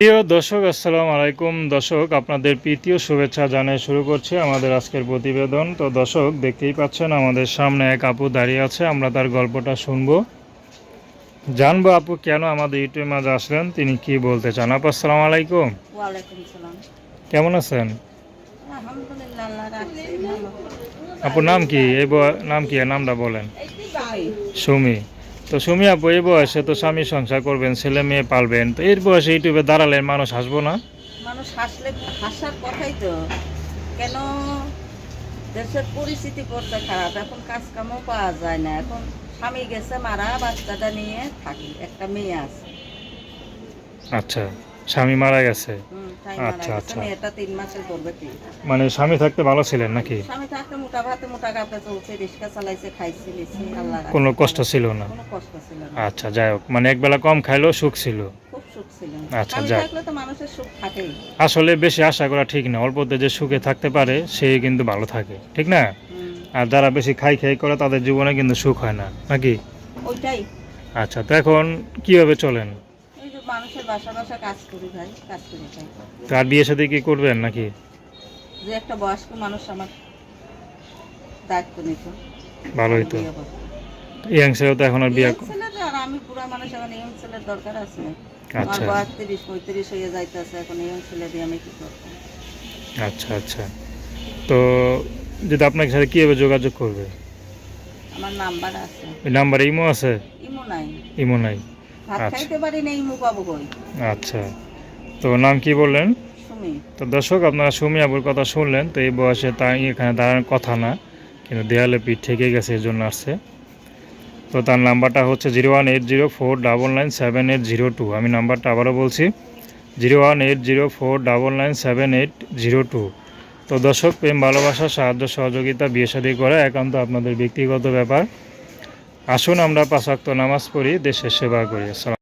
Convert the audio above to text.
প্রিয় দর্শক, আসসালামু আলাইকুম। দর্শক, আপনাদের প্রীতীয় শুভেচ্ছা জানিয়ে শুরু করছি আমাদের আজকের প্রতিবেদন। তো দর্শক, দেখতেই পাচ্ছেন আমাদের সামনে এক আপু দাঁড়িয়ে আছে। আমরা তার গল্পটা শুনবো, জানবো আপু কেন আমাদের ইউটিউবের মাঝে আসলেন, তিনি কি বলতে চান। আপু, আসসালামু আলাইকুম। ওয়ালাইকুম সালাম। কেমন আছেন? আলহামদুলিল্লাহ, আল্লাহ রাখছে ভালো। আপুর নাম কি? নাম কি? নামটা বলেন। সুমি। সুমি। তো সুমি আপু, এই বয়সে তো স্বামী সংসার করবেন, ছেলে মেয়ে পালবেন, তো এর বয়সে ইউটিউবে দাঁড়ালেন, মানুষ হাসবো না? মানুষ হাসলে হাসার কথাই তো। কেন? দেশের পরিস্থিতি করতে খারাপ, এখন কাজ কামও পাওয়া যায় না। এখন স্বামী গেছে মারা, বাচ্চাটা নিয়ে থাকি, একটা মেয়ে আছে। আচ্ছা, স্বামী মারা গেছে। তাই মারা আচ্ছা গেছে, আচ্ছা, মেয়েটা 3 মাসের গর্ভবতী। মানে স্বামী থাকতে ভালো ছিলেন নাকি? স্বামী থাকতে মোটা ভাতে মোটা কাপড়ে চলছে, রিক্সা চালাইছে, খাইছে নিছে, আল্লাহ রাখছে। কোনো কষ্ট ছিল না? কোনো কষ্ট ছিল না। আচ্ছা, যাই হোক, মানে একবেলা কম খাইলেও সুখ ছিল। খুব সুখ ছিল। আচ্ছা, স্বামী যাক। থাকলে তো মানুষের সুখ থাকেই। আসলে বেশি আশা করা ঠিক না, অল্পতে যে সুখে থাকতে পারে সে কিন্তু ভালো থাকে, ঠিক না? আর যারা বেশি খাই খাই করে তাদের জীবনে কিন্তু সুখ হয় না, নাকি? ওইটাই। আচ্ছা, তো এখন কিভাবে চলেন? এই যে মানুষের বাসা বাসা কাজ করি ভাই, কাজ করি ভাই। তার বিয়ে সাথে কি করবেন নাকি? যে একটা বয়স্ক মানুষ আমার দায়িত্ব নিত, ভালোই তো। বিয়ে করবো। ইয়াং ছেলেও তো এখন আর বিয়ে। ইয়ং ছেলেদের, আর আমি বুড়া মানুষ, এখন ইয়ং ছেলের দরকার আছে। আমার আচ্ছা বয়স 30-35 হয়ে যাইতেছে, এখন ইয়ং ছেলে দিয়ে আমি কি করবো? আচ্ছা আচ্ছা, তো যদি আপনার সাথে কীভাবে যোগাযোগ করবে? আমার নাম্বার আছে। ওই নাম্বারে ইমো আছে? ইমো নাই। ইমো নাই? ভাত আচ্ছা খাইতে পারি না, ইমো পাবো কই? আচ্ছা, তো নাম কি বললেন? সুমি। তো দর্শক, আপনারা সুমি আবুর কথা শুনলেন। তো এই বয়সে তাই এখানে দাঁড়ানোর কথা না, কিন্তু দেয়ালে পিঠ ঠেকে গেছে, এই জন্য আসছে। তো তার নাম্বারটা হচ্ছে 01804997802। আমি নাম্বারটা আবারও বলছি, 01804997802। তো দর্শক, প্রেম ভালোবাসা সাহায্য সহযোগিতা বিয়ে শাদী করা একান্ত আপনাদের ব্যক্তিগত ব্যাপার। আসুন আমরা 5 ওয়াক্ত নামাজ পড়ি, দেশের সেবা করি। আসসালাম।